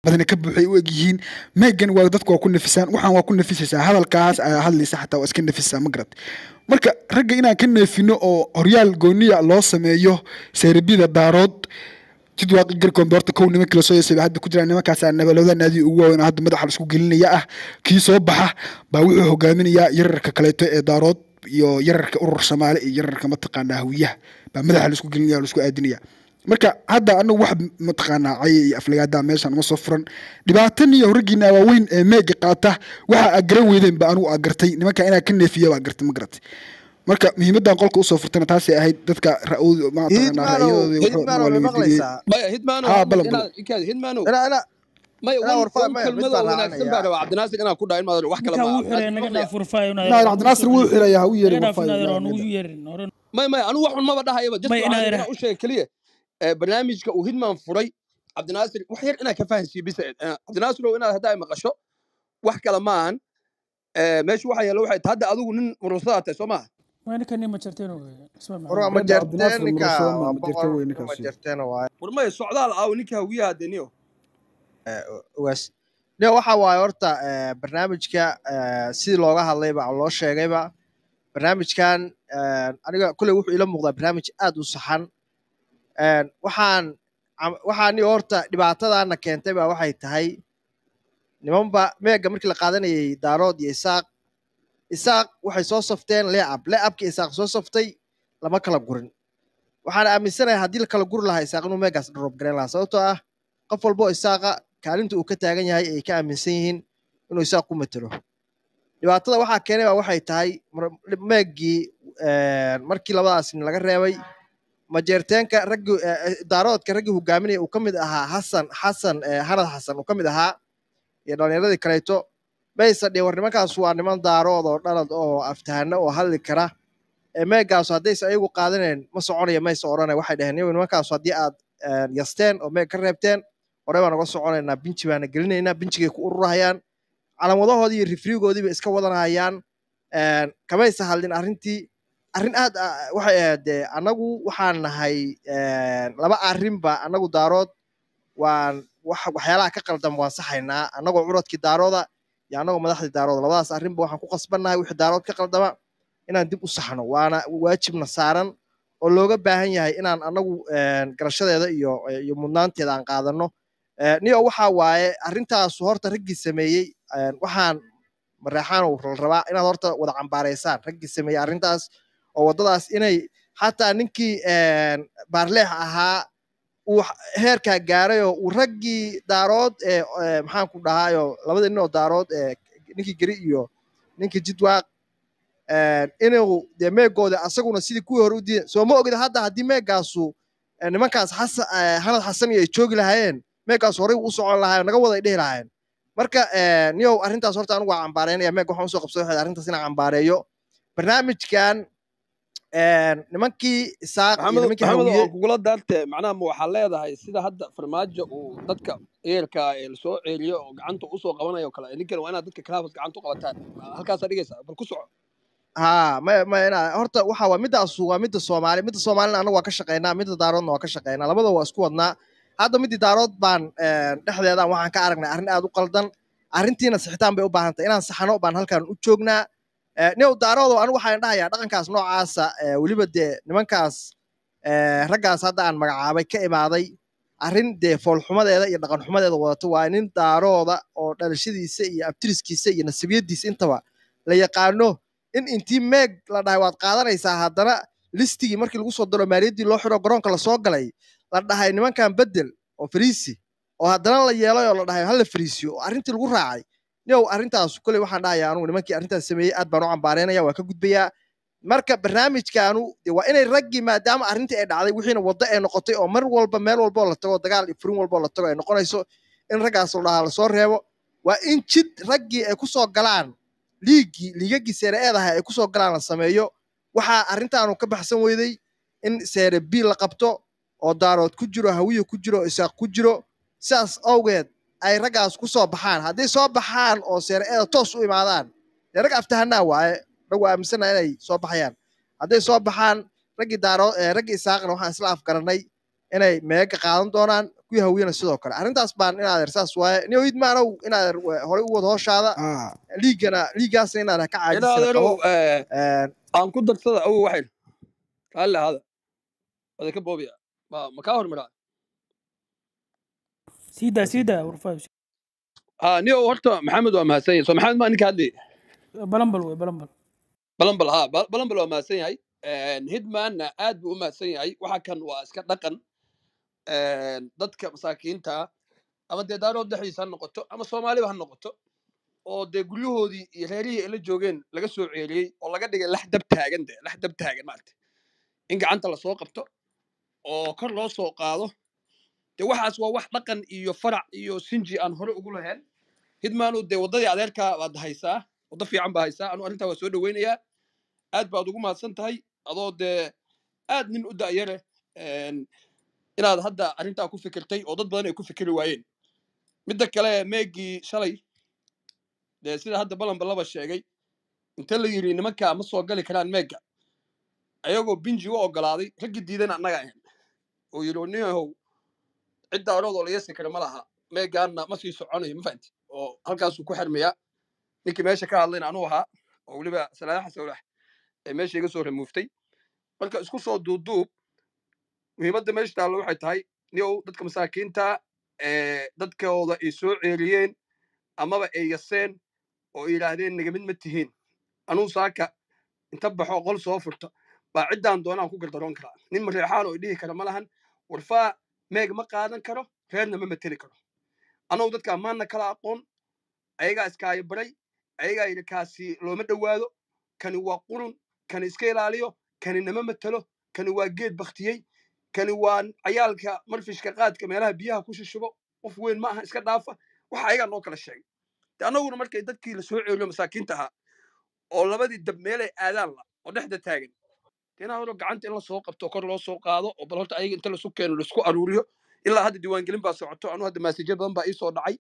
badana ka buuxay u egyihiin meegan waa dadku waa ku nafisaan waxaan waa ku nafisaysaa hadalkaas ayaa hadlaysa xataa waa iska nafisaa ma garad marka ragga inaan ka neefino oo horyaal gooniya loo sameeyo seerabida daarood jidwaaqi garkoon doorta kow nimanka la soo yeesay hadda ku jiraan nimankaasaa nabalooda naadi ugu waaweyn hadda madaxa la isku gelinaya ah kii soo baxa baa wuxuu hogaaminayaa yararka kaleeto ee daarood iyo yararka urur Soomaali iyo yararka mataqaanaa hawiyaha baa madaxa la isku gelinaya la isku aadinaya marka hadda anagu wax mataqaanaa cay iyo aflagaada meeshan uma soo furan dhibaatan iyo raggiina waaweyn ee meega qaata waxa agaran weydeen baa anigu agartay nimanka inaa ka neefiyo baa agartay ma garatay marka muhiimadan qolka u soo furtana taasay ahayd dadka ra'oodu ma taqaanaa hidmaano maya kelmada wanaagsan baa rabaa Cabdinaasir inaan ku dhahay ma wax kala ma Cabdinaasir wuu xirayaa u yeeray maya anu wax ma dhahayba dadka u sheeg kaliya barnaamijka uu hidmaan furay Cabdinaasir wax yar inaa ka fahansiyo bis Cabdinaasir oo inaad hadaa maqasho wax kala ma aan meesha waxa yeelo waxay hadda adigu nin murusaad tahay Soomaa وين كان ما جرتين ma jarteen warmay socdaal aaw ninka hawiyaha deniyo waxa waaye horta barnaamijka sidii looga hadlayba loo sheegayba barnaamijkan aniga kulay wuxuu ila muuqdaa barnaamij aad u saxan waxaan horta dhibaatadaana keentay baa waxay tahay nimanba meega markii la qaadanayay daarood iyo isaaq waxay soo safteen leecabka isaaq soo saftay lama kala gurin waxaan aaminsanahay haddii la kala guri lahaa isaaq inuu meegaas drop garan lahaa sababtoo ah qof walbo isaaqa kaalinta uu ka taagan yahay ay ka aaminsan yihiin inuu isaaq ku matalo dhibaatada waxaa keenay baa waxay tahay meegii markii labadaas nin laga reebay majeerteenka raggi daaroodka raggii hogaaminaya uu ka mid ahaa hanad xasan uu ka mid ahaa iyo dhallinyaradii kaleeto maysa dhee war nimankaas waa niman daarood oo dhalad oo aftahana oo hadli kara meegaasu haddaysa ayagu qaadaneen ma soconaya maysa odhanay waxay dhaheen nimankaasu haddii aad yasteen oo meeg ka reebteen hore baan uga soconaynaa binji baana gelinaynaa binjigay ku ururahayaan calaamadahoodii iyo rifrigoodii bay iska wadanahayaan kamaysa hadlin arrintii arrin aad waxay ahayd annagu waxaan nahay laba arrinba annagu daarood waan waxyaalaha ka qaldan waan saxaynaa annagoo curadkii daarooda iyo annagoo madaxdii daarooda labadaas arrinba waxaan ku qasbannahay wixii daarood ka qaldama inaan dib u saxno waana waajibna saaran oo looga baahan yahay inaan annagu garashadeeda iyo mudnaanteeda aan qaadanno niyo waxaa waaye arrintaasu horta raggii sameeyey waxaan mareexaan uu rabaa inaad horta wada cambaaraysaan raggii sameeyey arrintaas oo waddadaas inay xataa ninkii baarleex ahaa uu heerkaa gaarayoo uu raggii daarood maxaan ku dhahaayo labada nin oo daarood ninkii geri iyo ninkii jidwaaq inuu dee meegooda asaguna sidii kuwii hore u diidan soo ma ogida hadda haddii meegaasu nimankaas hanad xasan iyo ay joogi lahaayeen meegaas horey u socon lahaayeen naga wada ay dhehi lahaayeen marka niyow arrintaas horta anigu waa cambaareynaya meeg waxaan usoo qabsaday waxay arrintaas inaan cambaareeyo barnaamijkan nimankii isaaq iyo nimankii hawiye kugula daarte macnaha ma waxaa leedahay sida hadda farmaajo uu dadka eerka ee lasoo ceeliyo oo gacanta usoo qabanayo kale ninkan waa inaad dadka kalaafas gacanta u qabataan halkaasaa dhigaysaa bal ku soco horta waxa waa middaas waa midda soomaalina anagu waa ka shaqeynaa midda daaroodna waa ka shaqeynaa labada waa isku wadnaa hadda middii daarood baan dhexdeedaan waxaan ka aragnay arrin aad u qaldan arrintiina sixitaan bay u baahan tahay inaan saxano baan halkan u joognaa new daaroodo anigu waxaan dhahayaa dhaqankaas noocaasa weliba dee nimankaas raggaas hadda aan magacaabay ka imaaday arrin dee foolxumadeeda iyo dhaqanxumadeeda wadato waa nin daarooda oo dhalashadiisa iyo abtiriskiisa iyo nasibiyadiisa intaba la yaqaano in intii meeg la dhahay waad qaadanaysaa haddana listigii markii lagu soo daro maaliyaddii loo xiro garoonka lasoo galay la dhahay nimankan bedel oo fariisi oo haddana la yeelay oo la dhahay hala fariisiyo oo arrintii lagu raacay new arrintaas koley waxaan dhahayaa anugu nimankii arrintaas sameeyey aad baan u cambaareynaya waa ka gudbayaa marka barnaamijkaanu de waa inay raggii maadaama arrintii ay dhacday wixiina waddo ay noqotay oo mar walba meel walboo la tago dagaal iyo furin walboo la tago ay noqonayso in raggaas la dhahaa lasoo reebo waa in jid raggii ay ku soo galaan liigagii seere eedahay ay ku soo galaan la sameeyo waxaa arrintaanu ka baxsan weyday in seere b la qabto oo daarood ku jiro hawiye ku jiro isaaq ku jiro sidaas awgeed ay raggaas ku soo baxaan hadday soo baxaan oo seere eeda toos u imaadaan dee rag aftahanaa waaye rag waa aaminsana inay soo baxayaan hadday soo baxaan raggii isaaqna waxaan isla afgarannay inay meega qaadan doonaan kuwii hawiyana sidoo kale arrintaas baan inaad saas waaye niyo idmaanow inaad horey u wada hooshaada liigaasna inaad ka caajisana qabo aan ku darsada awow waxay raalli ahaada wada ka boobiya ma kaa hormaraa sida warfaa niyo horta maxamed waa mahadsan yahay soo maxamed ma ninka hadli balambal wey balambal balambal waa mahadsan yahay hidmanna aad buu u mahadsan yahay waxa kan waa iska dhaqan dadka masaakiinta ama dee daarood dhexdiisa ha noqoto ama soomaaliba ha noqoto oo dee guryahoodii iyo reerihii ay la joogeen laga soo ceeliyey oo laga dhigay lax dab taagan maaragta in gacanta lasoo qabto oo kor loo soo qaado dee waxaas waa wax dhaqan iyo farac iyo sinji aan hore ugu lahayn hidmaanu dee waddadii adeerkaa baad haysaa waddo fiican baa haysaa anu arrintaa waa soo dhoweynayaa aad baad ugu mahadsan tahay adoo dee aad nin u da'yare inaad hadda arrintaa ku fikirtay oo dad badan ay ku fikiri waayeen midda kale meegii shalay dee sida hadda balanbalaba sheegay inta la yidhi nimankaa ma soo gali karaan meegga ayagoo binji u oggolaaday raggii diidana annaga ahayn oo yidhi niyahow cidda aroodoo la yeesi kara ma laha meeggaanna ma sii soconayo ma fahanti oo halkaasuu ku xirmayaa ninkii meesha ka hadlayna anuu ahaa oo weliba salaadaxa sawlax ee meesha iga soo remuuftay marka isku soo duuduub muhiimadda meesha taallo waxay tahay niyow dadka masaakiinta dadkooda ay soo ceeliyeen amaba ay yaseen oo ay yidhaahdeen naga mid ma tihiin anuu saaka inta baxo qol soo furto baa ciddaan doonaan ku gardaroon karaa nin mareexaan oo dhihi kara ma lahan warfaa meeg ma qaadan karo reerna ma mateli karo anuu dadka ammaanna kala aqoon ayagaa iskaayo baray ayagaa yidhi kaasi looma dhowaado kani waa qurun kani iska ilaaliyo kani nama matelo kani waa geed baktiyey kani waa cayaalka marfishka qaadka meelaha biyaha ku shushubo qof weyn ma aha iska dhaafa waxa ayagaa noo kala sheegay de annaguna markay dadkii la soo ceeliyo masaakiinta ahaa oo labadii dab meelay aadaan la oo dhexda taagan inaa horo gacanta in la soo qabto kor loo soo qaado oo bal horta ayaga inta lasu keeno laisku aruuriyo ilaa hadda diiwaangelin baa socoto anuu hadda maasijyo badan baa ii soo dhacay